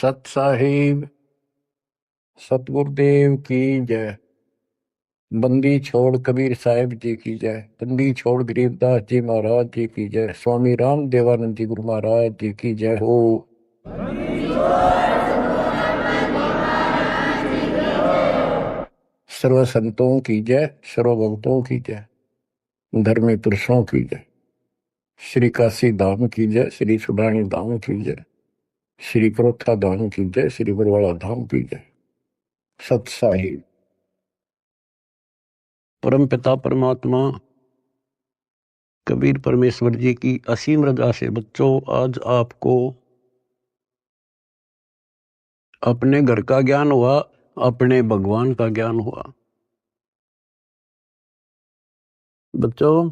सत साहिब सतगुरुदेव की जय। बंदी छोड़ कबीर साहिब जी की जय। बंदी छोड़ गरीबदास जी महाराज जी की जय। स्वामी राम देवानंद जी गुरु महाराज जी की जय हो। सर्व संतों की जय, सर्व भक्तों की जय, धर्मी पुरुषों की जय। श्री काशी धाम की जय, श्री सुडानी धाम की जय, श्री प्रोथा धाम की जय, श्री बरवाड़ा धाम की जय। सत साहिब। परम पिता परमात्मा कबीर परमेश्वर जी की असीम रजा से बच्चों आज आपको अपने घर का ज्ञान हुआ, अपने भगवान का ज्ञान हुआ। बच्चों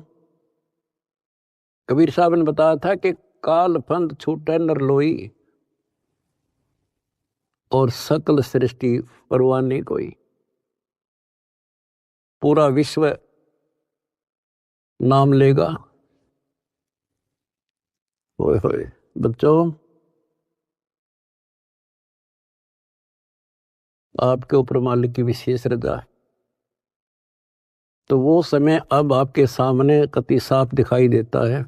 कबीर साहब ने बताया था कि काल फंद छूटे नर लोई और सकल सृष्टि परवानी कोई। पूरा विश्व नाम लेगा। होए होए बच्चों आपके ऊपर मालिक की विशेष रजा है। तो वो समय अब आपके सामने कति साफ दिखाई देता है।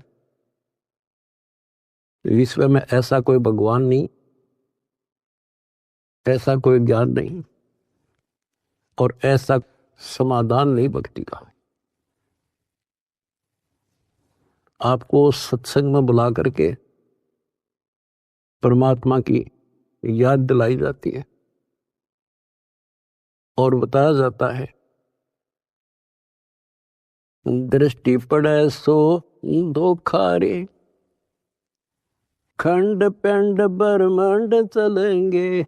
विश्व में ऐसा कोई भगवान नहीं, ऐसा कोई ज्ञान नहीं और ऐसा समाधान नहीं भक्ति का। आपको सत्संग में बुला करके परमात्मा की याद दिलाई जाती है और बताया जाता है दृष्टि पड़े सो धोखा रे, खंड पेंड ब्रह्मांड चलेंगे,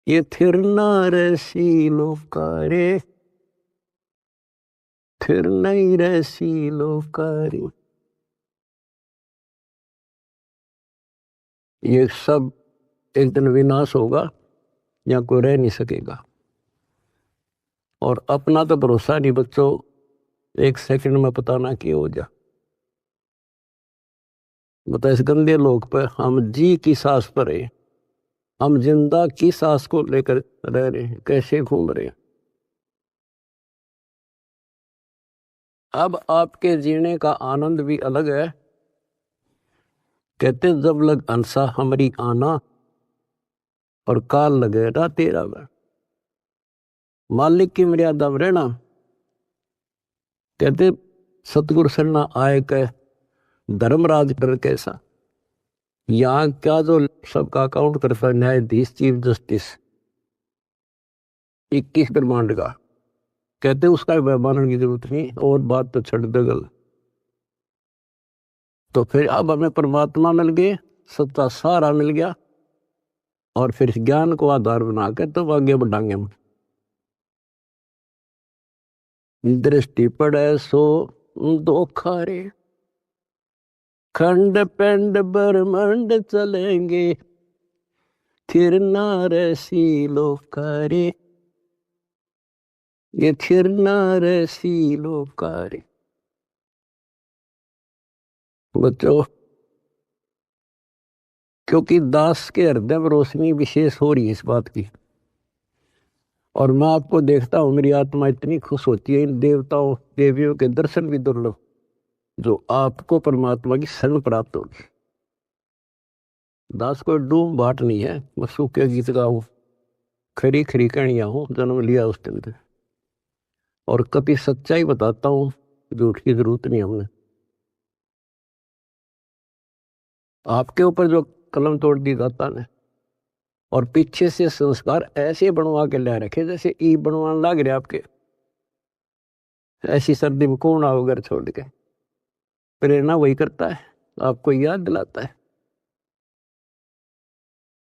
ये थिर नारसी लोकारे, थिर नहीं रसी लोकारे। ये सब एक दिन विनाश होगा, या कोई रह नहीं सकेगा। और अपना तो भरोसा नहीं बच्चों, एक सेकंड में पता ना क्या हो जा। बता इस गंदे लोक पर हम जी की सांस पर है, हम जिंदा की सांस को लेकर रह रहे हैं, कैसे घूम रहे हैं। अब आपके जीने का आनंद भी अलग है। कहते जब लग अंसा हमारी आना और काल लगे ना तेरा में, मालिक की मर्यादा में रहना। कहते सतगुरु सरना आए कह धर्मराज कर कैसा। यहाँ क्या जो सबका अकाउंट करता है न्यायाधीश चीफ जस्टिस 21 ब्रह्मांड का, कहते उसका मानने की जरूरत नहीं और बात तो छड़ दगल। तो फिर अब हमें परमात्मा मिल गए, सच्चा सारा मिल गया और फिर ज्ञान को आधार बनाकर तो आगे बढ़ाएंगे हम। दृष्टि पड़े सो धोखा रे, खंड पेंड ब्रह्मांड चलेंगे, थिर नारसी लोकारे, ये थिर नारसी लोकारे। बच्चों क्योंकि दास के हृदय में रोशनी विशेष हो रही है इस बात की, और मैं आपको देखता हूं मेरी आत्मा इतनी खुश होती है इन देवताओं देवियों के दर्शन भी दुर्लभ, जो आपको परमात्मा की शरण प्राप्त होगी। दास कोई डूम बाट नहीं है, मैं सूखे गीत गाऊं, खरी खरी कहानियां हूं, जन्म लिया उस दिन से, और कभी सच्चाई बताता हूं, झूठ की जरूरत नहीं हमने। आपके ऊपर जो कलम तोड़ दी दाता ने, और पीछे से संस्कार ऐसे बनवा के ले रखे जैसे ई बनवाने लग रहे आपके। ऐसी सर्दी में कौन आओ घर छोड़ के। प्रेरणा वही करता है, आपको याद दिलाता है,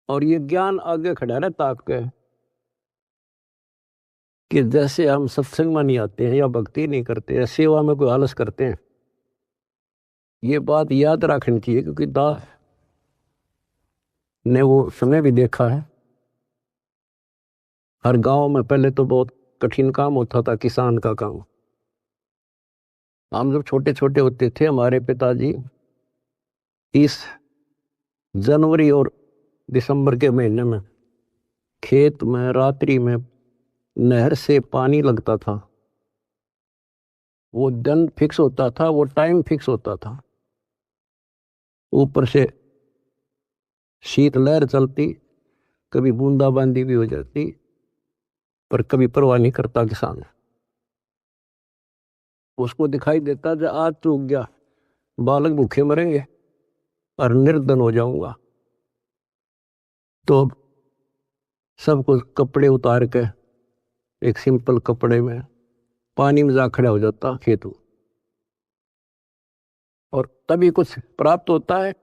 और ये ज्ञान आगे खड़ा रहता आपके कि जैसे हम सत्संग में नहीं आते हैं या भक्ति नहीं करते या सेवा में कोई आलस करते हैं। ये बात याद रखनी चाहिए, क्योंकि दास ने वो समय भी देखा है। हर गांव में पहले तो बहुत कठिन काम होता था, किसान का काम। हम जब छोटे छोटे होते थे, हमारे पिताजी 30 जनवरी और दिसंबर के महीने में खेत में रात्रि में नहर से पानी लगता था। वो दिन फिक्स होता था, वो टाइम फिक्स होता था। ऊपर से शीतलहर चलती, कभी बूंदाबांदी भी हो जाती, पर कभी परवाह नहीं करता किसान। उसको दिखाई देता जो आज चूक गया, बालक भूखे मरेंगे और निर्धन हो जाऊंगा। तो सब कुछ कपड़े उतार के एक सिंपल कपड़े में पानी में जा खड़ा हो जाता खेत, और तभी कुछ प्राप्त होता है।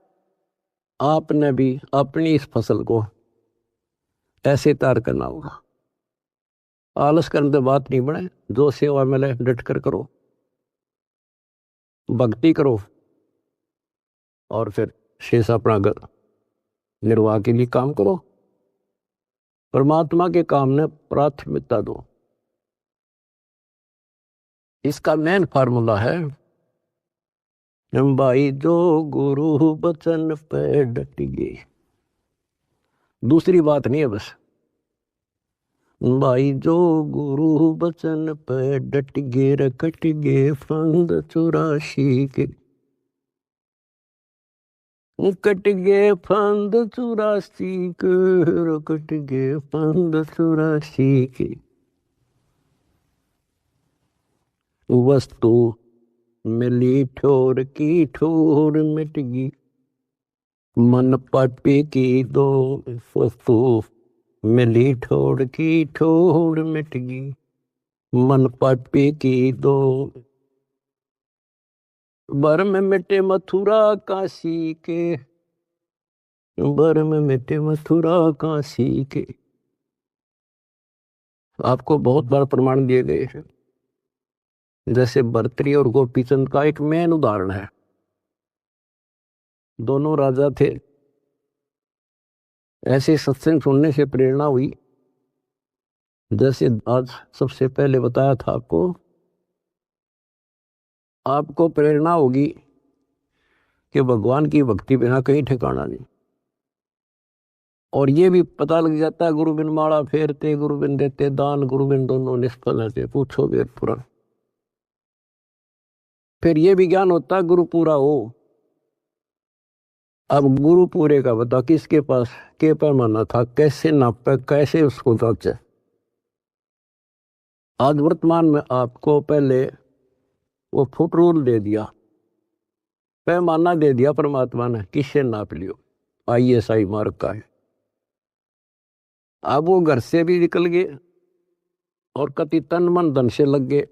आपने भी अपनी इस फसल को ऐसे तैयार करना होगा। आलस करने से बात नहीं बने, जो सेवा मिले डट कर करो, भक्ति करो, और फिर शेष अपना घर निर्वाह के लिए काम करो। परमात्मा के काम ने प्राथमिकता दो। इसका मेन फार्मूला है भाई, जो गुरु बचन पे डट गए। दूसरी बात नहीं है बस भाई, जो गुरु बचन पे डट गे रकट गे फंद 84 के, कट गे फंद 84 के, रकट गे फंद 84 के। वस्तु मिली ठोर की ठोर मिट गई, मन पापी की दो। वस्तु मिली ठोर की ठोर मिट गई, मन पापी की दो। बर में मिटे मथुरा काशी के, बर में मिटे मथुरा काशी के। आपको बहुत बार प्रमाण दिए गए हैं। जैसे भर्तृहरि और गोपीचंद का एक मेन उदाहरण है। दोनों राजा थे। ऐसे सत्संग सुनने से प्रेरणा हुई, जैसे आज सबसे पहले बताया था आपको प्रेरणा होगी कि भगवान की भक्ति बिना कहीं ठिकाना नहीं। और ये भी पता लग जाता है, गुरु बिन माला फेरते, गुरु बिन देते दान, गुरु बिन दोनों निष्फल रहते, पूछो वेद पुराण। फिर ये भी ज्ञान होता है गुरु पूरा हो। अब गुरु पूरे का बता, किसके पास के पैमाना था, कैसे नापे, कैसे उसको जांचे। आज वर्तमान में आपको पहले वो फुट रूल दे दिया, पैमाना दे दिया परमात्मा ने, किससे नाप लियो। ISI मार्क का है। अब वो घर से भी निकल गए और कति तन मन धन से लग गए।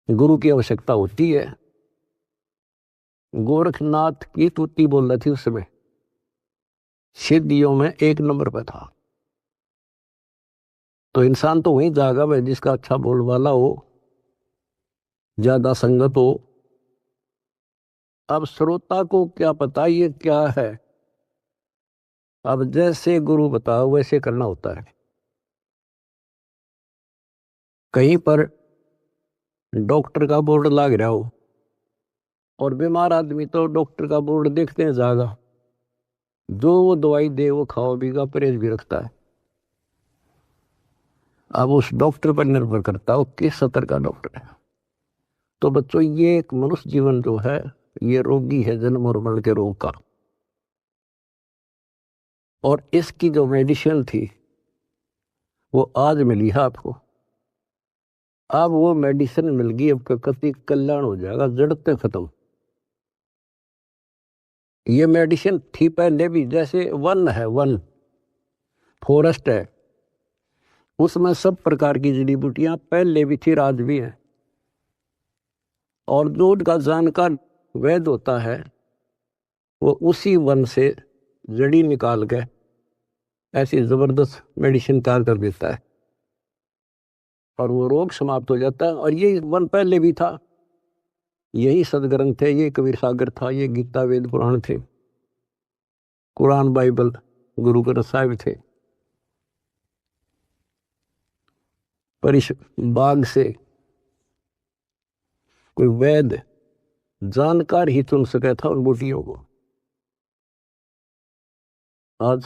गुरु की आवश्यकता होती है। गोरखनाथ की तुति बोल रही थी उस समय, सिद्धियों में 1 नंबर पर था। तो इंसान तो वहीं जागा भाई जिसका अच्छा बोल वाला हो, ज्यादा संगत हो। अब श्रोता को क्या पता ये क्या है। अब जैसे गुरु बताओ वैसे करना होता है। कहीं पर डॉक्टर का बोर्ड लग रहा हो और बीमार आदमी तो डॉक्टर का बोर्ड देखते हैं ज्यादा, जो वो दवाई दे वो खाओ बीगा, परहेज भी रखता है। अब उस डॉक्टर पर निर्भर करता हो किस स्तर का डॉक्टर है। तो बच्चों, ये एक मनुष्य जीवन जो है ये रोगी है, जन्म और मरण के रोग का। और इसकी जो मेडिसिन थी वो आज मिली है आपको। अब वो मेडिसिन मिल गई, अब कति कल्याण हो जाएगा, जड़ते खत्म। ये मेडिसिन थी पहले भी, जैसे वन है, वन फॉरेस्ट है, उसमें सब प्रकार की जड़ी बूटियां पहले भी थी, आज भी है। और जो उनका जानकार वैद्य होता है वो उसी वन से जड़ी निकाल के ऐसी जबरदस्त मेडिसिन तैयार कर देता है और वो रोग समाप्त हो जाता है। और ये वन पहले भी था, यही सदग्रंथ थे, ये कबीर सागर था, ये गीता वेद पुराण थे, कुरान बाइबल गुरु ग्रंथ साहिब थे। पर इस बाग से कोई वैद्य जानकार ही चुन सका था उन बूटियों को। आज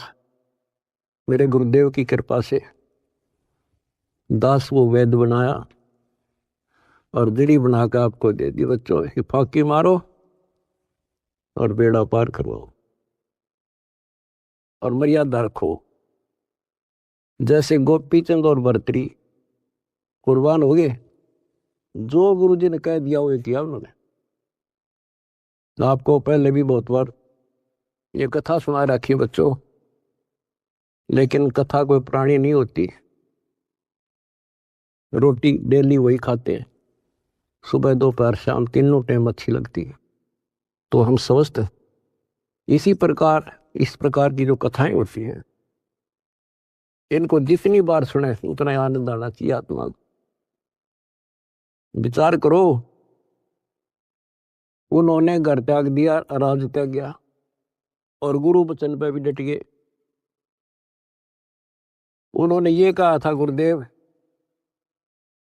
मेरे गुरुदेव की कृपा से दास वो वैद बनाया और दीड़ी बनाकर आपको दे दी। बच्चों ये फाकी मारो और बेड़ा पार करवाओ और मर्यादा रखो। जैसे गोपी चंद और भर्तरी कुर्बान हो गए, जो गुरु जी ने कह दिया वो किया उन्होंने। आपको पहले भी बहुत बार ये कथा सुना रखी है बच्चों, लेकिन कथा कोई प्राणी नहीं होती। रोटी डेली वही खाते हैं, सुबह दोपहर शाम तीनों टाइम अच्छी लगती है। तो हम समझते हैं इसी प्रकार इस प्रकार की जो कथाएं होती हैं, इनको जितनी बार सुने उतना आनंद आना चाहिए आत्मा को। विचार करो, उन्होंने घर त्याग दिया, राज त्याग गया और गुरु वचन पे भी डट गए। उन्होंने ये कहा था, गुरुदेव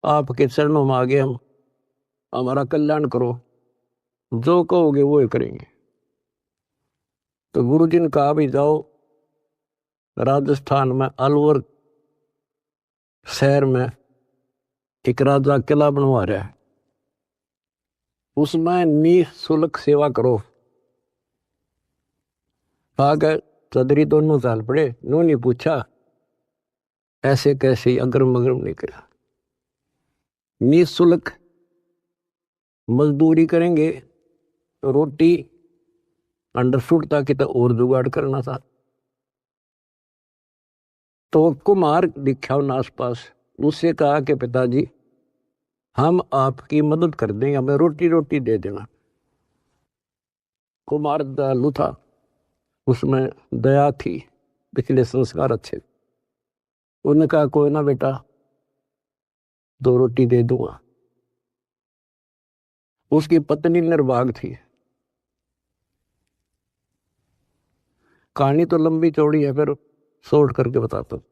आपके चरणों में आगे हम, हमारा कल्याण करो, जो कहोगे वो ही करेंगे। तो गुरु जी ने कहा भी जाओ राजस्थान में अलवर शहर में एक राजा किला बनवा रहा है, उसमें निःशुल्क सेवा करो। आगे चौधरी दोनों चाल पड़े, उन्होंने पूछा ऐसे कैसे, अगरम अगरम नहीं करा। निःशुल्क मजदूरी करेंगे, रोटी अंडरस्टूड था कि तो और जुगाड़ करना था। तो कुम्हार दिखा उन आसपास, उससे कहा कि पिताजी हम आपकी मदद कर देंगे, हमें रोटी रोटी दे देना। कुम्हार दयालु था, उसमें दया थी, पिछले संस्कार अच्छे। उन्होंने कहा कोई ना बेटा, 2 रोटी दे दूंगा। उसकी पत्नी निर्भाग थी। कहानी तो लंबी चौड़ी है, फिर शॉर्ट करके बताता हूं।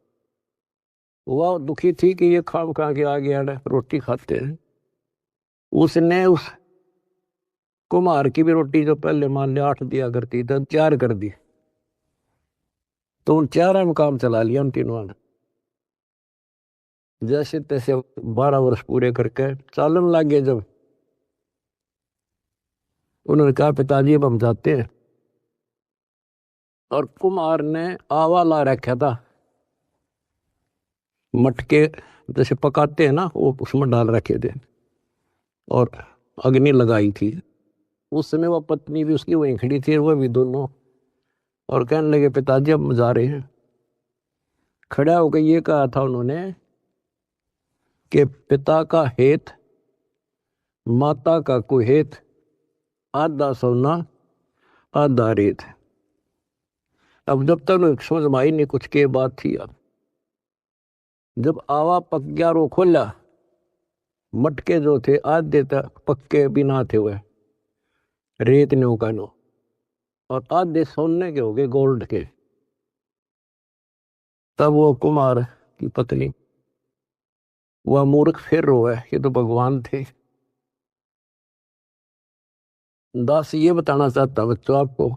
वह दुखी थी कि ये खाम खा के आ गया रोटी खाते हैं। उसने उस कुम्हार की भी रोटी जो पहले मान लिया 8 दिया करती थी, 4 कर दी। तो उन 4 में काम चला लिया उन तीनों ने। जैसे तैसे 12 वर्ष पूरे करके चालन लग गए। जब उन्होंने कहा पिताजी अब हम जाते हैं, और कुम्हार ने आवा ला रखा था, मटके जैसे पकाते हैं ना, वो उसमें डाल रखे थे और अग्नि लगाई थी। उस समय वह पत्नी भी उसकी वहीं खड़ी थी, वह भी दोनों, और कहने लगे पिताजी अब हम जा रहे हैं। खड़ा होकर ये कहा था उन्होंने कि पिता का हेत माता का कुहेत, आधा सोना आधा रेत। अब जब तक समझ में आई नहीं कुछ के बात थी। अब जब आवा पक गया रो खोला, मटके जो थे आधे तक पक्के बिना थे, हुए रेत ने उकानो, और आधे सोने के हो गए, गोल्ड के। तब वो कुमार की पत्नी, वह मूर्ख फिर रोए, ये तो भगवान थे। दास ये बताना चाहता बच्चों आपको,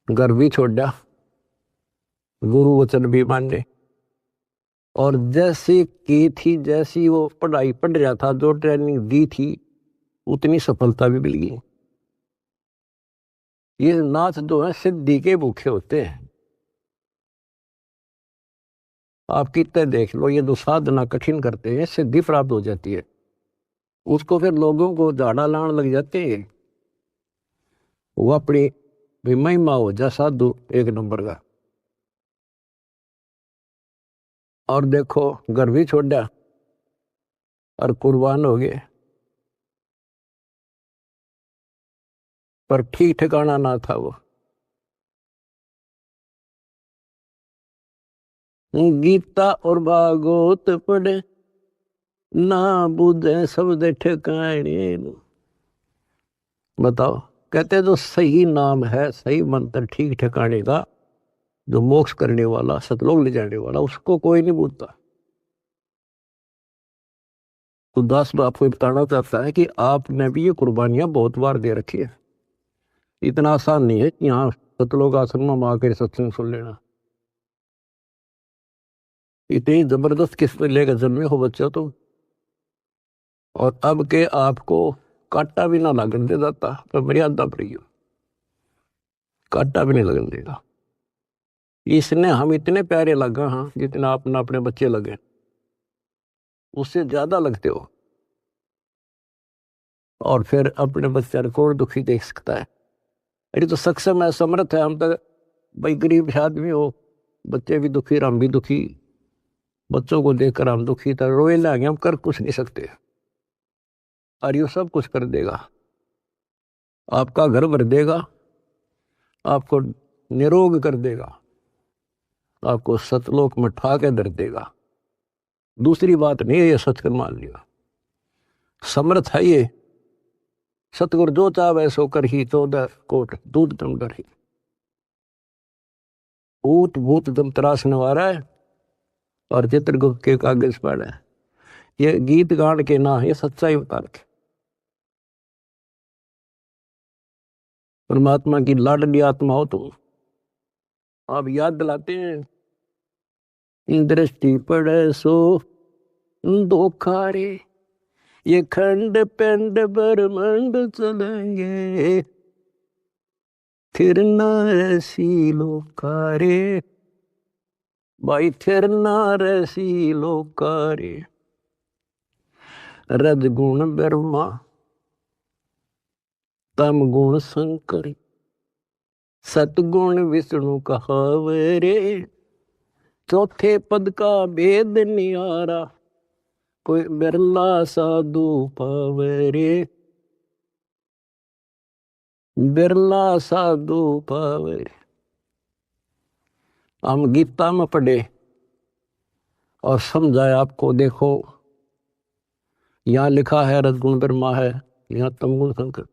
घर भी छोड़ा, गुरु वचन भी माने, और जैसी की थी, जैसी वो पढ़ाई पढ़ रहा था, जो ट्रेनिंग दी थी, उतनी सफलता भी मिल गई। ये नाथ जो है सिद्धि के भूखे होते हैं। आप कितने देख लो, ये जो साधना कठिन करते हैं, सिद्धि प्राप्त हो जाती है, उसको फिर लोगों को झाड़ा लाने लग जाते हैं। वो अपनी भी महिमा हो जा साधु एक नंबर का। और देखो घर भी छोड़ा और कुर्बान हो गए, पर ठीक ठिकाना ना था। वो गीता और भागवत पढ़े ना बुझे शब्द ठिकाने। बताओ, कहते जो सही नाम है, सही मंत्र ठीक ठिकाने का, जो मोक्ष करने वाला, सतलोक ले जाने वाला, उसको कोई नहीं पूछता। तो दास आपको बताना चाहता है कि आपने भी ये कुर्बानियां बहुत बार दे रखी है। इतना आसान नहीं है कि यहाँ सतलोक आश्रम में आकर सत्संग सुन लेना। इतनी जबरदस्त किस्मत लेकर जन्मे हो बच्चा तुम, और अब के आपको कांटा भी ना लगन दे जाता, पर मर्यादा पर ही कांटा भी नहीं लगन देगा। इसने हम इतने प्यारे लगा, हाँ, जितना अपना अपने बच्चे लगे, उससे ज्यादा लगते हो। और फिर अपने बच्चे को कौन दुखी देख सकता है? अरे तो सक्षम है, समर्थ है। हम तो भाई गरीब आदमी हो, बच्चे भी दुखी, हम भी दुखी, बच्चों को देखकर हम दुखी था, रोए लागे, हम कर कुछ नहीं सकते। और ये सब कुछ कर देगा, आपका घर भर देगा, आपको निरोग कर देगा, आपको सतलोक में ठा के धर देगा। दूसरी बात नहीं है, ये सच कर मान लिया, समर्थ है ये। सतगुरु जो चाहे सो कर ही, 14 कोट दूध तुम डर ही। ऊत भूत दम त्रास नवारा है, और चित्रगुप्त के कागज पर है। ये गीत गान के ना, ये सच्चाई बता रखे। परमात्मा की लाडली आत्मा हो तुम। आप याद दिलाते हैं, दृष्टि पड़े सो धोखा रे, ये खंड पिंड ब्रह्मांड चलेंगे, फिर ना ऐसी लोकारे, भाई फिर ना ऐसी लोकारे। रज गुण ब्रह्मा, तम गुण शंकर, सतगुण विष्णु कहावरे, चौथे पद का भेद नियारा, कोई बिरला साधु पावरे, बिरला साधु पावरे। हम गीता में पढ़े और समझाए आपको। देखो यहाँ लिखा है रजगुण ब्रह्मा है, यहाँ तमगुण शंकर,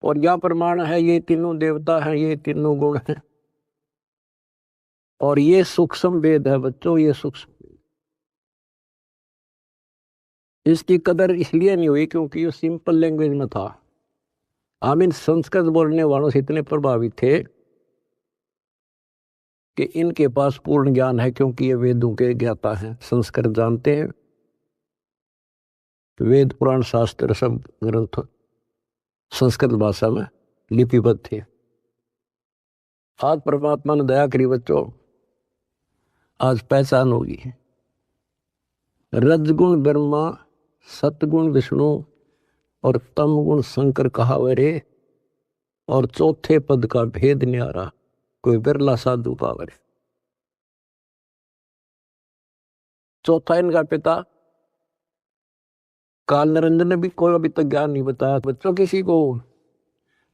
और यहाँ प्रमाण है ये तीनों देवता हैं, ये तीनों गुण हैं। और ये सूक्ष्म वेद है बच्चों, ये सूक्ष्म। इसकी कदर इसलिए नहीं हुई क्योंकि ये सिंपल लैंग्वेज में था। हम इन संस्कृत बोलने वालों से इतने प्रभावित थे कि इनके पास पूर्ण ज्ञान है, क्योंकि ये वेदों के ज्ञाता हैं, संस्कृत जानते हैं। वेद पुराण शास्त्र सब ग्रंथ संस्कृत भाषा में लिपिबद्ध थे। आज परमात्मा ने दया करी बच्चों, आज पहचान होगी। रजगुण ब्रह्मा, सतगुण विष्णु और तमगुण शंकर कहावरे, और चौथे पद का भेद न्यारा, कोई बिरला साधु पावरे। चौथा इनका पिता काल निरंजन ने भी कोई अभी तक ज्ञान नहीं बताया बच्चों किसी को।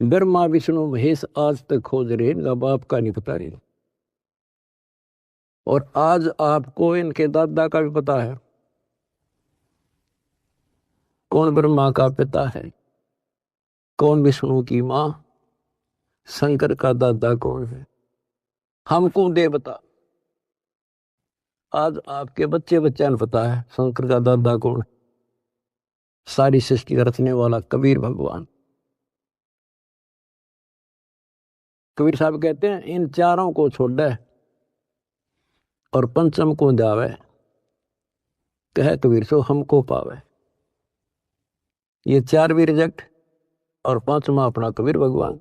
ब्रह्मा विष्णु महेश आज तक खोज रहे, इनका बाप का नहीं पता रहे। और आज आपको इनके दादा का भी पता है, कौन ब्रह्मा का पिता है, कौन विष्णु की मां, शंकर का दादा कौन है, हमको दे बता। आज आपके बच्चे बच्चा ने पता है शंकर का दादा कौन है। सारी सृष्टि का रचने वाला कबीर भगवान। कबीर साहब कहते हैं इन चारों को छोड़े और पंचम को जावे, कहे कबीर सो हमको पावे। ये चार भी रिजेक्ट और पांचवा अपना कबीर भगवान।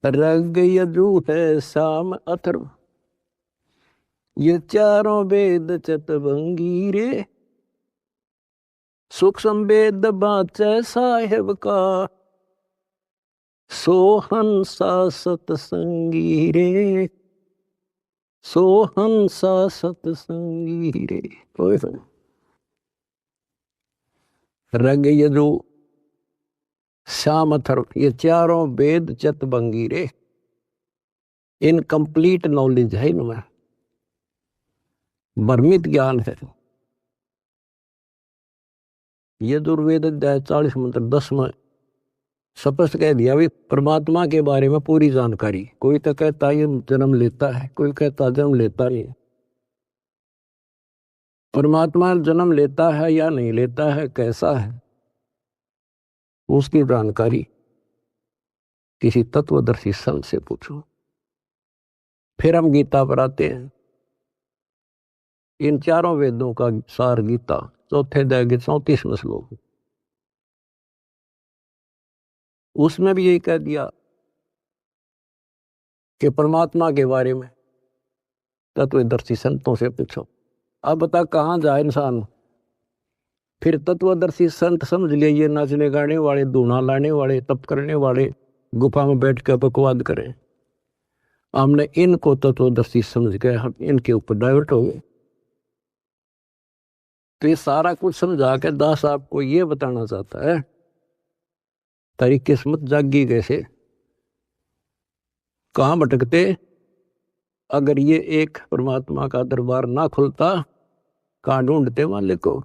रग यजु है शाम अथर्व, ये चारों वेद चतवंगी रे, सूक्ष्म वेद बाचे साहेब का, सोहंसा सतसंगी रे, सोहंसा सतसंगी रे। रग यजु श्याम अथर्व, ये चारों वेद चतवंगी रे, इनकम्प्लीट नॉलेज है इनमें, भ्रमित ज्ञान है। यजुर्वेद अध्याय 40 मंत्र 10 में स्पष्ट कह दिया भी परमात्मा के बारे में पूरी जानकारी। कोई तो कहता ये जन्म लेता है, कोई कहता जन्म लेता नहीं। परमात्मा जन्म लेता है या नहीं लेता है, कैसा है, उसकी जानकारी किसी तत्वदर्शी संत से पूछो। फिर हम गीता पर आते हैं। इन चारों वेदों का सार गीता, चौथे अध्याय के 34वें श्लोक, उसमें भी यही कह दिया कि परमात्मा के बारे में तत्वदर्शी संतों से पूछो। अब बता कहाँ जाए इंसान। फिर तत्वदर्शी संत समझ लिए ये नाचने गाने वाले, धूना लाने वाले, तप करने वाले, गुफा में बैठ कर बकवाद करें। हमने इनको तत्वदर्शी समझ गए, हम इनके ऊपर डाइवर्ट हो गए। तो ये सारा कुछ समझा के दास आपको ये बताना चाहता है तेरी किस्मत जागी कैसे, कहाँ भटकते। अगर ये एक परमात्मा का दरबार ना खुलता, कहाँ ढूंढते मालिक को।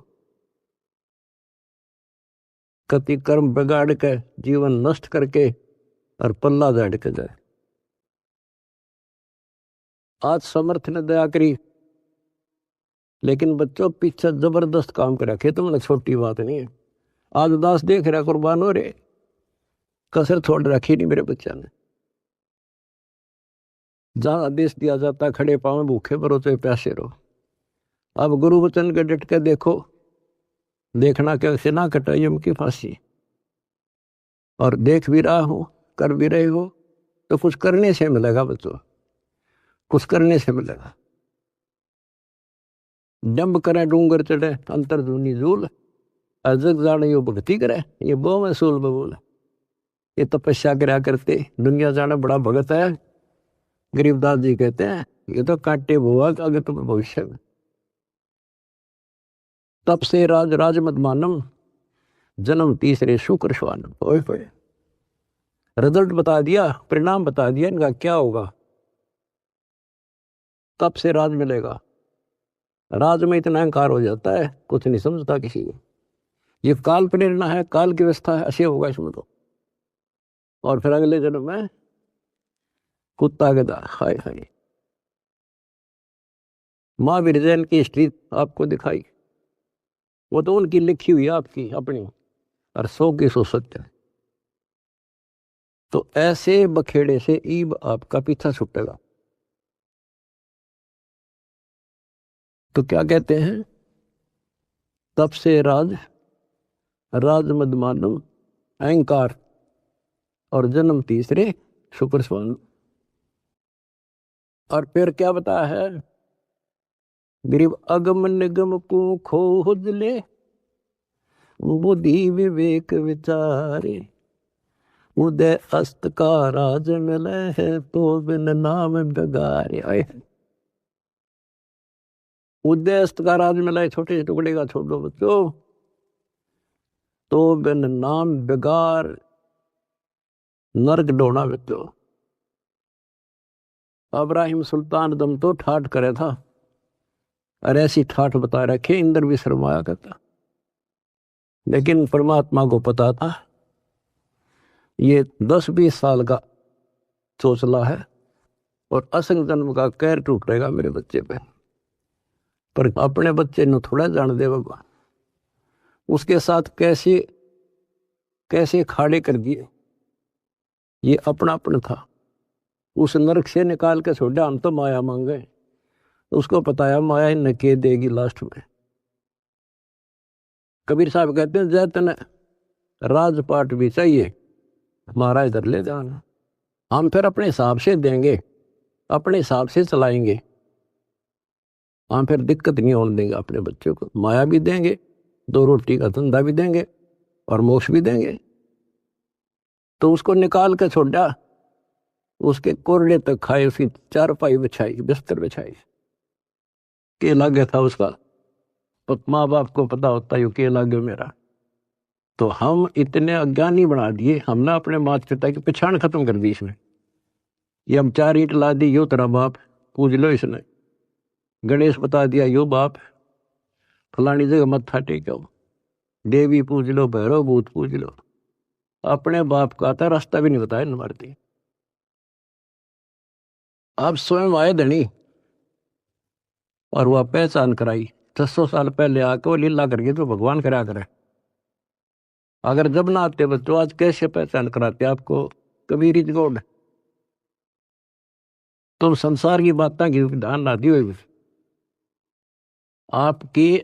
कति कर्म बिगाड़ के जीवन नष्ट करके और पल्ला झाड़ के जाए। आज समर्थ ने दया करी, लेकिन बच्चों पीछे जबरदस्त काम कर रखे। तुमने छोटी बात नहीं है। आज दास देख रहा कुर्बान हो रहे, कसर छोड़ रखी नहीं मेरे बच्चा ने। जहां आदेश दिया जाता खड़े पांव भूखे भरो तो प्यासे रहो। अब गुरु वचन के डट के देखो, देखना कैसे ना कटाई उनकी फांसी। और देख भी रहा हो, कर भी रहे हो, तो कुछ करने से मिलेगा बच्चों, कुछ करने से मिलेगा। डंब करे डूंगर चढ़े अंतर धुनी झूल, अजग जाने यो भक्ति करे ये बो में सूल बबूल। ये तपस्या करा करते दुनिया जाना बड़ा भगत है। गरीबदास जी कहते हैं ये तो कांटे हुआ आगे तुम्हें भविष्य में। तप से राज राज मत मानम, जन्म तीसरे शुक्र श्वानम। ओए होए, रिजल्ट बता दिया, परिणाम बता दिया इनका क्या होगा। तप से राज मिलेगा। राज में इतना अहंकार हो जाता है, कुछ नहीं समझता किसी को। ये काल प्रेरणा है, काल की व्यवस्था है, ऐसे होगा इसमें तो। और फिर अगले जन्म में कुत्ता गधा। हाय हाय। महावीर जैन की हिस्ट्री आपको दिखाई, वो तो उनकी लिखी हुई आपकी अपनी, और 100 की 100 सत्य। तो ऐसे बखेड़े से ईब आपका पीछा छूटेगा। तो क्या कहते हैं, तप से राज राज मद मानव, अहंकार और जन्म तीसरे शुक्र स्वान। और फिर क्या बताया है, गरीब अगम निगम को खोज ले, बुद्धि विवेक विचारे, उदय अस्त का राज मिले है तो बिन नाम बेगारे। उदय अस्त का राज मिला है, छोटे टुकड़े का छोड़ दो बच्चों, तो बिन नाम बेगार नरक डोना बच्चों। इब्राहिम सुल्तान दम तो ठाठ करे था, और ऐसी ठाठ बता रखे इंद्र भी शर्माया करता। लेकिन परमात्मा को पता था ये 10-20 साल का चोचला है और असंग जन्म का कहर टूटेगा मेरे बच्चे पे। पर अपने बच्चे ने थोड़ा जान दे भगवान, उसके साथ कैसे कैसे खाड़े कर दिए। ये अपना अपना था, उस नरक से निकाल के छोड़ा, हम तो माया मांगे। उसको पताया माया इन्हें के देगी लास्ट में। कबीर साहब कहते हैं जैतन राजपाट भी चाहिए, हमारा इधर ले जाना। हम फिर अपने हिसाब से देंगे, अपने हिसाब से चलाएंगे। हम फिर दिक्कत नहीं होने देंगे अपने बच्चों को। माया भी देंगे, 2 रोटी का धंधा भी देंगे और मोक्ष भी देंगे। तो उसको निकाल के छोड़ा, उसके कोरडे तक खाए, उसकी चारपाई बिछाई, बिस्तर बिछाई। के लागे था उसका, माँ बाप को पता होता है के लागे मेरा। तो हम इतने अज्ञानी बना दिए, हमने अपने माता पिता की पहचान खत्म कर दी इसमें। ये हम 4 ईंट ला दी, यो तेरा बाप, पूज लो इसने। गणेश बता दिया यो बाप, फलानी जगह मत्था टेको, देवी पूज लो, भैरव भूत पूज लो। अपने बाप का था रास्ता भी नहीं बताया न मारती। आप स्वयं आए धनी और वह पहचान कराई। 600 साल पहले आके वो लीला करके तो भगवान करा करे। अगर जब ना आते बच्चों, आज कैसे पहचान कराते आपको। Kabir is God. तुम संसार की बातें की ध्यान ना दियो। आपकी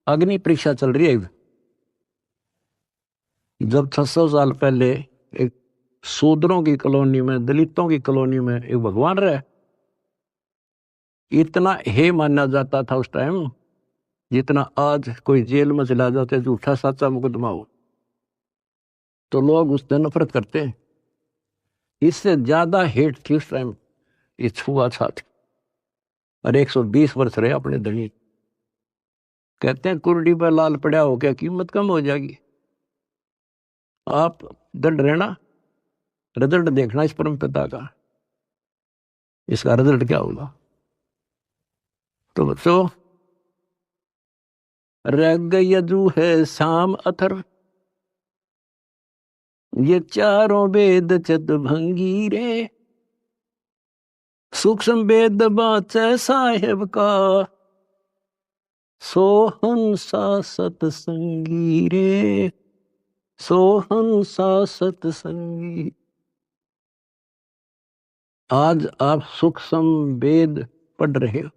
अग्नि परीक्षा चल रही है। जब 600 साल पहले एक शूद्रों की कॉलोनी में, दलितों की कॉलोनी में एक भगवान रहे, इतना हे माना जाता था उस टाइम जितना आज कोई जेल में चला जाते झूठा सच्चा मुकदमा हो तो लोग उससे नफरत करते हैं। इससे ज्यादा हेट थी उस टाइम ये छुआछूत। और 120 वर्ष रहे अपने दलित। कहते हैं कुर्डी पर लाल पड़ा हो क्या कीमत कम हो जाएगी। आप दंड रहना, रिजल्ट देखना इस परम पिता का, इसका रिजल्ट क्या होगा। तो बच्चों, रग यजु है शाम अथर, ये चारों वेद चत भंगी रे, सूक्ष्म वेद बाचे साहेब का, सोहंसा सतसंगी रे, सोहंसा सतसंगी। आज आप सूक्ष्म वेद पढ़ रहे हो,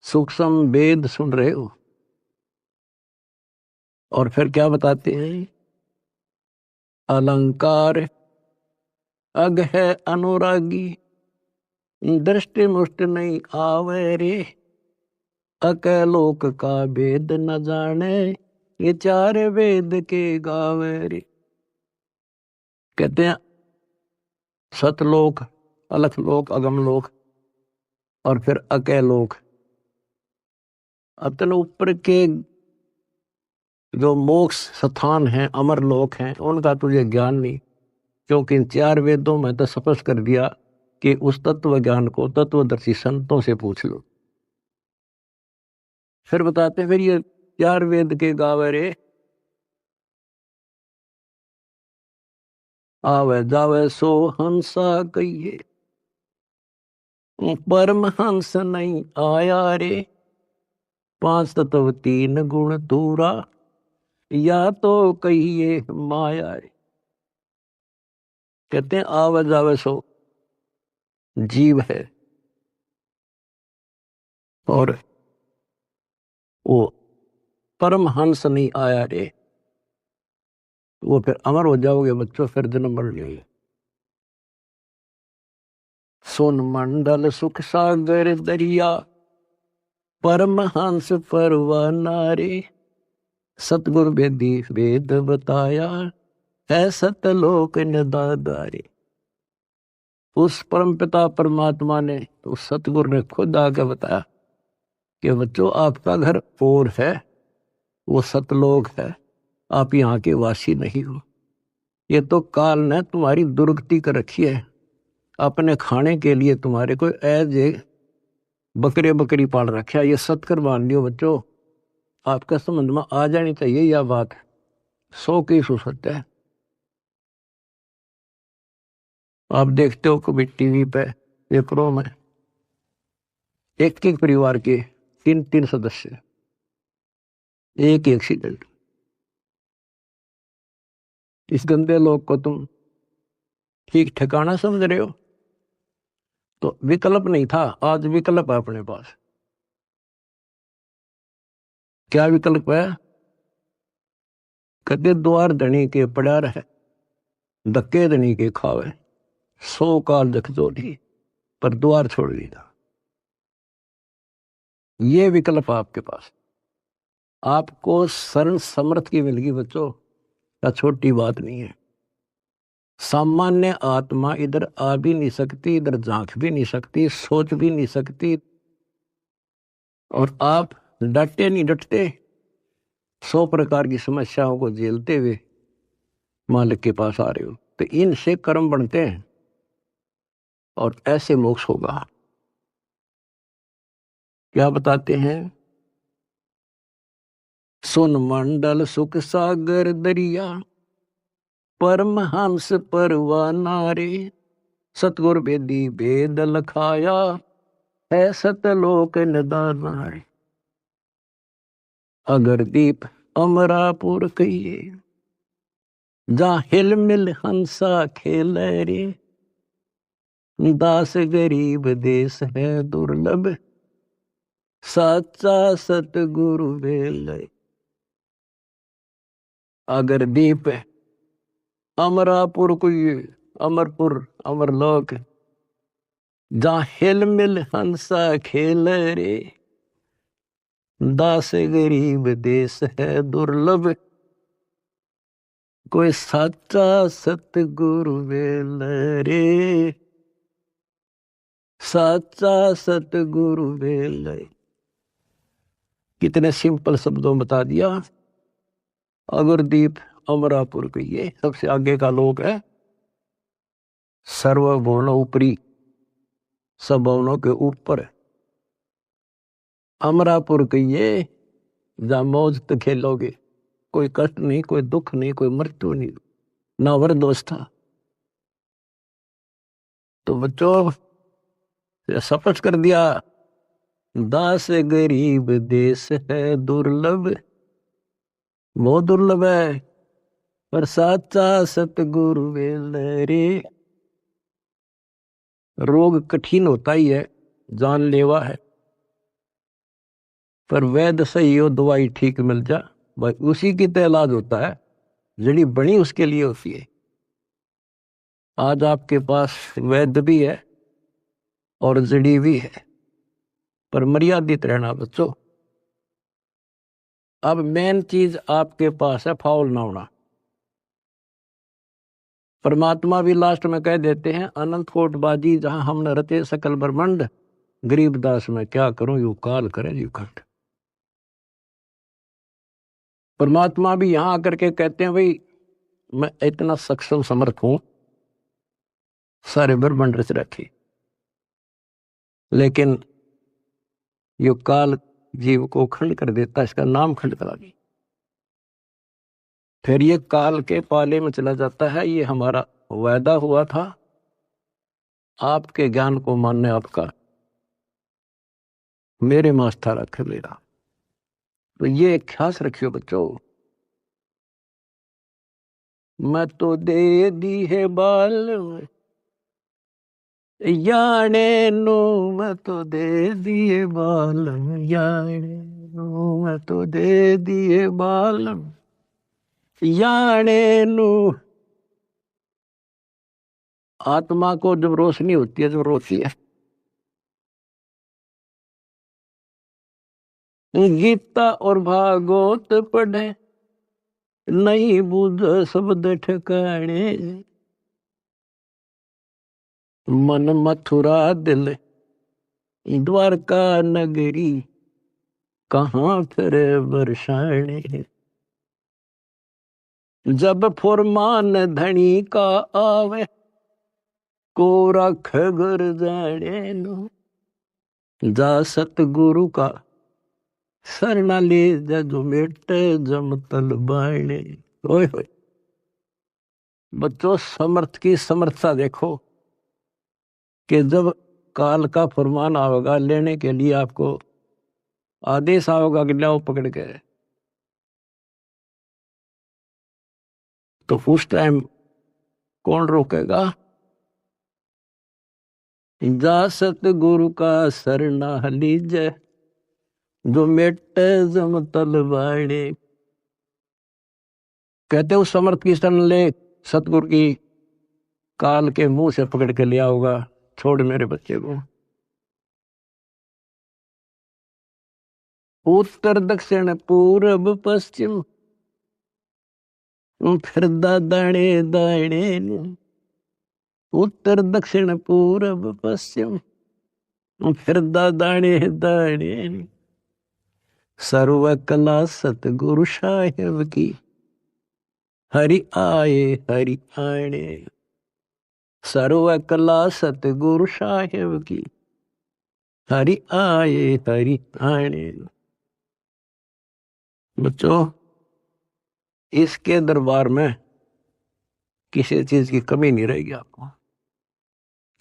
सूक्ष्म वेद सुन रहे हो, और फिर क्या बताते हैं, अलंकार अग है अनुरागी, दृष्टि मुष्ट नहीं आवे रे, अकलोक का वेद न जाने, ये चार वेद के गावे रे। कहते हैं सतलोक, अलखलोक, अगमलोक और फिर अकलोक। अतन ऊपर के जो मोक्ष स्थान हैं, अमर लोक हैं, उनका तुझे ज्ञान नहीं, क्योंकि इन चार वेदों में तो स्पष्ट कर दिया कि उस तत्व ज्ञान को तत्वदर्शी संतों से पूछ लो। फिर बताते हैं, फिर ये चार वेद के गावे रे, आवे जावे सो हंसा कहिए, परम हंस नहीं आया रे, पांच तत्व तीन गुण दूरा, या तो कहिए माया रे। कहते हैं आवे जावे सो जीव है, और वो परम हंस नहीं आया रे, वो फिर अमर हो जाओगे बच्चों, फिर जन्म मर जाएंगे। सोन मंडल सुख सागर दरिया, परम हंस परवाना रे, सतगुरु वेदी वेद बताया, है सतलोक निदादारे। उस परम पिता परमात्मा ने, उस सतगुरु ने खुद आके बताया कि बच्चों आपका घर और है, वो सतलोक है, आप यहाँ के वासी नहीं हो। ये तो काल ने तुम्हारी दुर्गति कर रखी है, अपने खाने के लिए तुम्हारे को एज ए बकरे बकरी पाल रखा है। ये सत्कर मान लियो बच्चों, आपका समझ में आ जानी चाहिए यह बात, 100 सत्य है। आप देखते हो कभी टीवी पे पेपरों में एक एक परिवार के 3 3 सदस्य, एक एक्सीडेंट। इस गंदे लोग को तुम ठीक ठिकाना समझ रहे हो। तो विकल्प नहीं था, आज विकल्प है अपने पास। क्या विकल्प है, कदे द्वार धनी के पड़ा रहे, धक्के धनी के खावे, 100 काल जख जोड़ी, पर द्वार छोड़ दिया। ये विकल्प आपके पास, आपको शरण समर्थ की मिल गई बच्चों, क्या छोटी बात नहीं है। सामान्य आत्मा इधर आ भी नहीं सकती, इधर झांक भी नहीं सकती, सोच भी नहीं सकती, और आप डटे नहीं डटते, 100 प्रकार की समस्याओं को झेलते हुए मालिक के पास आ रहे हो। तो इनसे कर्म बनते हैं और ऐसे मोक्ष होगा। क्या बताते हैं, सुन मंडल सुख सागर दरिया, परम हंस परवाना रे, सतगुर वेदी वेद लखाया, है सतलोक निदाना रे। अगर दीप अमरापुर कहिए, जहाँ हिल मिल हंसा खेले रे, दास गरीब देश है दुर्लभ, सच्चा सतगुरु वेले। अगर दीप अमरापुर कोई अमरपुर अमरलोक, जहाँ हिल मिल हंसा खेले रे, दास गरीब देश है दुर्लभ, कोई सच्चा सतगुरु वेले रे, सच्चा सतगुरु वेले। कितने सिंपल शब्दों में बता दिया। अगरदीप अमरापुर के ये सबसे आगे का लोक है, सर्वभुवन ऊपरी, सब भवनों के ऊपर है। अमरापुर के ये जहाँ मौज तो खेलोगे, कोई कष्ट नहीं, कोई दुख नहीं, कोई मृत्यु नहीं, ना वरदोस्था। तो बच्चों स्पष्ट कर दिया, दास गरीब देश है दुर्लभ, वो दुर्लभ है, पर साचा सतगुरु वेले रे। रोग कठिन होता ही है, जानलेवा है, पर वैद्य सही हो, दवाई ठीक मिल जा, भाई उसी की तो इलाज होता है, जड़ी बनी उसके लिए होती है। आज आपके पास वैद्य भी है और जड़ी भी है, पर मर्यादित रहना बच्चों। अब मेन चीज आपके पास है फाउल ना होना। परमात्मा भी लास्ट में कह देते हैं, अनंत कोट बाजी जहां हमने रचे सकल ब्रह्मांड, गरीबदास में क्या करूं यू काल करे यू खंड। परमात्मा भी यहां आकर के कहते हैं, भाई मैं इतना सक्षम समर्थ हूं, सारे ब्रह्मांड रच रखे, लेकिन यो काल जीव को खंड कर देता, इसका नाम खंड करा दी, फिर ये काल के पाले में चला जाता है। ये हमारा वायदा हुआ था, आपके ज्ञान को मानने आपका, मेरे मास्था रख मेरा। तो ये ख्यास रखियो बच्चों, मैं तो दे दी है बाल याने नो, मैं तो दे दिए बाल याने नो, मैं तो दे दिए बाल याने नो। आत्मा को जब रोशनी होती है, जब रोती है, गीता और भागवत पढ़े, नहीं बुझ शब्द ठिकाने, मन मथुरा दिल द्वारका नगरी, कहाँ फिर बरसाने। जब फुरमान धनी का आवे, को रख घर जाने नो, जा सतगुरु का सरना ले जा, जो मेटे जम तल बाणे। ओए होए बच्चों, समर्थ की समर्थता देखो, कि जब काल का फरमान आवेगा लेने के लिए, आपको आदेश आवेगा कि लाओ पकड़ के, तो उस टाइम कौन रोकेगा? जा सतगुरु का सरना लीजे, जो मेटे जम तल बाणे। कहते उस समर्थ की शरण ले, सतगुरु की काल के मुंह से पकड़ के लिया होगा, छोड़ मेरे बच्चे को। उत्तर दक्षिण पूर्व पश्चिम, फिर दाणे दाणे, उत्तर दक्षिण पूर्व पश्चिम, फिर दाणे दाणे। सर्व कला सतगुरु साहेब की, हरि आए हरि आने। सर्व कला सतगुरु साहेब की, हरि आए हरि आने। बच्चों, इसके दरबार में किसी चीज की कमी नहीं रहेगी आपको।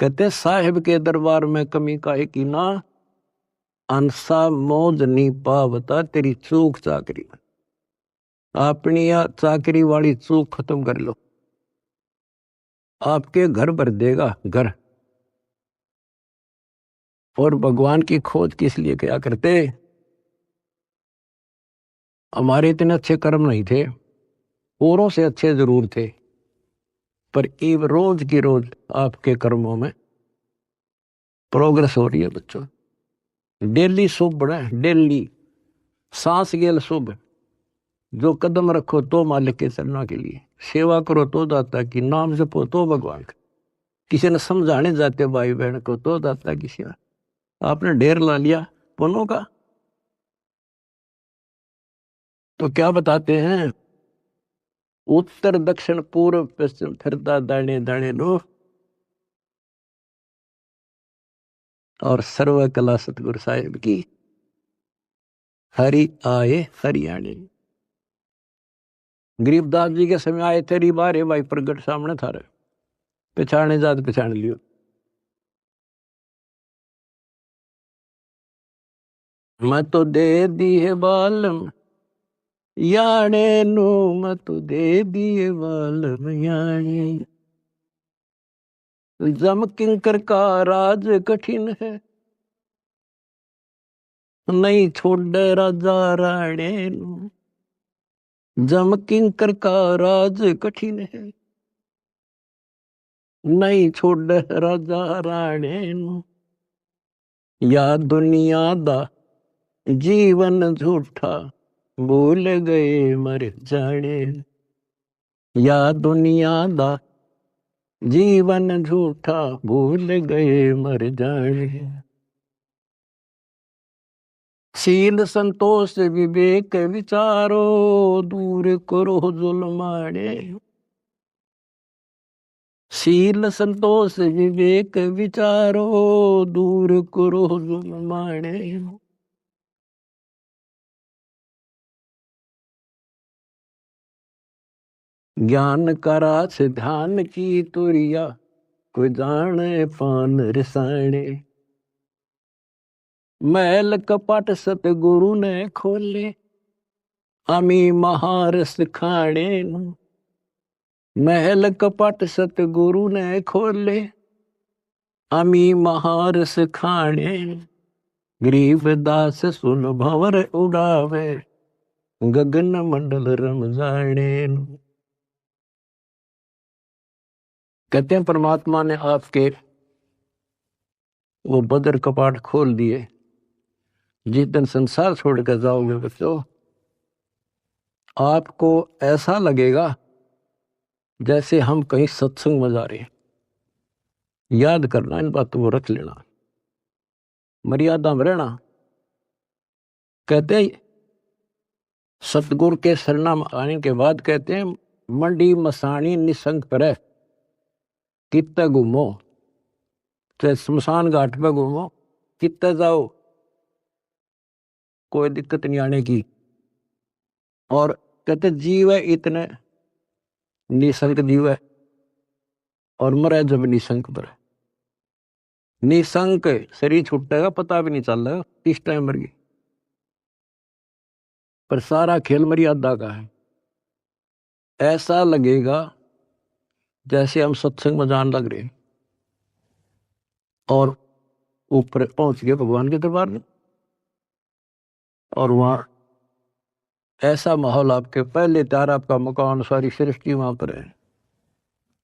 कहते साहिब के दरबार में कमी काहे की ना, अंसा मौज नहीं पावता तेरी चूक चाकरी। अपनी चाकरी वाली चूक खत्म कर लो, आपके घर भर देगा घर। और भगवान की खोज किस लिए क्या करते? हमारे इतने अच्छे कर्म नहीं थे, औरों से अच्छे जरूर थे, पर ये रोज की रोज आपके कर्मों में प्रोग्रेस हो रही है बच्चों। डेली शुभ बढ़े, डेली सांस गेल शुभ। जो कदम रखो तो मालिक के चरणों के लिए, सेवा करो तो दाता की, नाम जपो तो भगवान का, किसी ने समझाने जाते भाई बहन को तो दाता की सेवा। आपने ढेर ला लिया पुण्यों का, तो क्या बताते हैं? उत्तर दक्षिण पूर्व पश्चिम फिरता दाने दाने लो, और सर्व कला सतगुरु साहिब की, हरि आए हरियाणे। गरीबदास जी के समय आए थे बारे भाई प्रगट सामने था, पहचाने जात पहचान लियो। मैं तो दे दी है बालम याने नो, मैं तो दे दिए बालम याने। जम किंकर का राज कठिन है, नहीं छोड़ राजा राणे नु। जम किंकर का राज कठिन है, नहीं छोड़ राजा राणे नु। या दुनिया दा जीवन झूठा, भूल गए मर जाने। या दुनिया दा जीवन झूठा, भूल गए मर जाने। शील संतोष विवेक विचारो, दूर करो जुल्माने। शील संतोष विवेक विचारो, दूर करो जुल्माने। ज्ञान करा से ध्यान की तुरिया, कोई जाने पान रसाने। महल कपट सतगुरु ने खोले, अमी महारस खाने। महल कपट सतगुरु ने खोले, अमी महारस खाने। गरीब दास सुन भंवर उड़ावे, गगन मंडल रम जाने। कहते हैं परमात्मा ने आपके वो बदर कपाट खोल दिए। जिस दिन संसार छोड़ कर जाओगे बच्चों, आपको ऐसा लगेगा जैसे हम कहीं सत्संग में जा रहे हैं। याद करना, इन बातों को रख लेना, मर्यादा में रहना। कहते हैं सतगुरु के शरणा में आने के बाद कहते हैं, मंडी मसानी निसंग पर कित्ते घूमो, चाहे शमशान घाट पे घूमो, कित्ते जाओ, कोई दिक्कत नहीं आने की। और कहते जीव है इतने निसंक जीव है, और मरे जब निसंक पर। निसंक शरीर छूटेगा पता भी नहीं चल रहा किस टाइम मर गई, पर सारा खेल मर्यादा का है। ऐसा लगेगा जैसे हम सत्संग में जान लग रहे और ऊपर पहुंच गए भगवान के दरबार में, और वहां ऐसा माहौल, आपके पहले त्यार आपका मकान, सारी सृष्टि वहां पर है।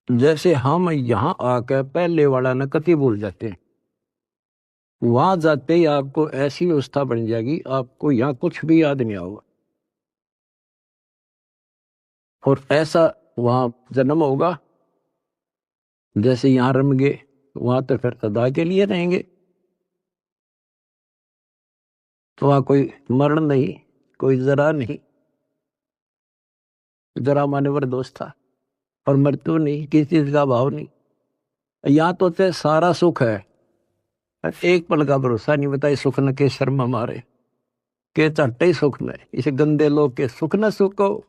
जैसे हम यहाँ आकर पहले वाला न कति भूल जाते हैं, वहां जाते ही आपको ऐसी व्यवस्था बन जाएगी, आपको यहाँ कुछ भी याद नहीं होगा। और ऐसा वहां जन्म होगा जैसे यहाँ रम गए, वहां तो फिर सदा के लिए रहेंगे। तो वहां कोई मरण नहीं, कोई जरा नहीं। जरा मानवर दोष था, और मृत्यु नहीं, किसी चीज का भाव नहीं। यहाँ तो चाहे सारा सुख है, एक पल का भरोसा नहीं। बताए सुख न के शर्म मारे, के चट्टे ही सुख में, इसे गंदे लोग के सुख न सुख हो।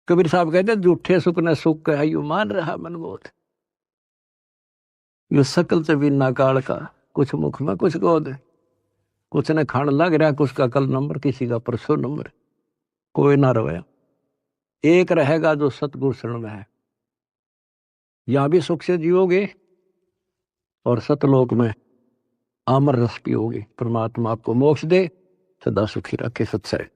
कबीर साहब कहते झूठे सुख न सुख है, यू मान रहा मन बोध। यू सकल से बिना काल का, कुछ मुख में कुछ गोद। कुछ ने खान लग रहा, कुछ का कल नंबर, किसी का परसों नंबर। कोई ना रहे, एक रहेगा जो सतगुरु शरण में है। यहां भी सुख से जियोगे और सतलोक में अमर रस पियोगे। परमात्मा आपको मोक्ष दे, सदा सुखी रखे। सत्संग।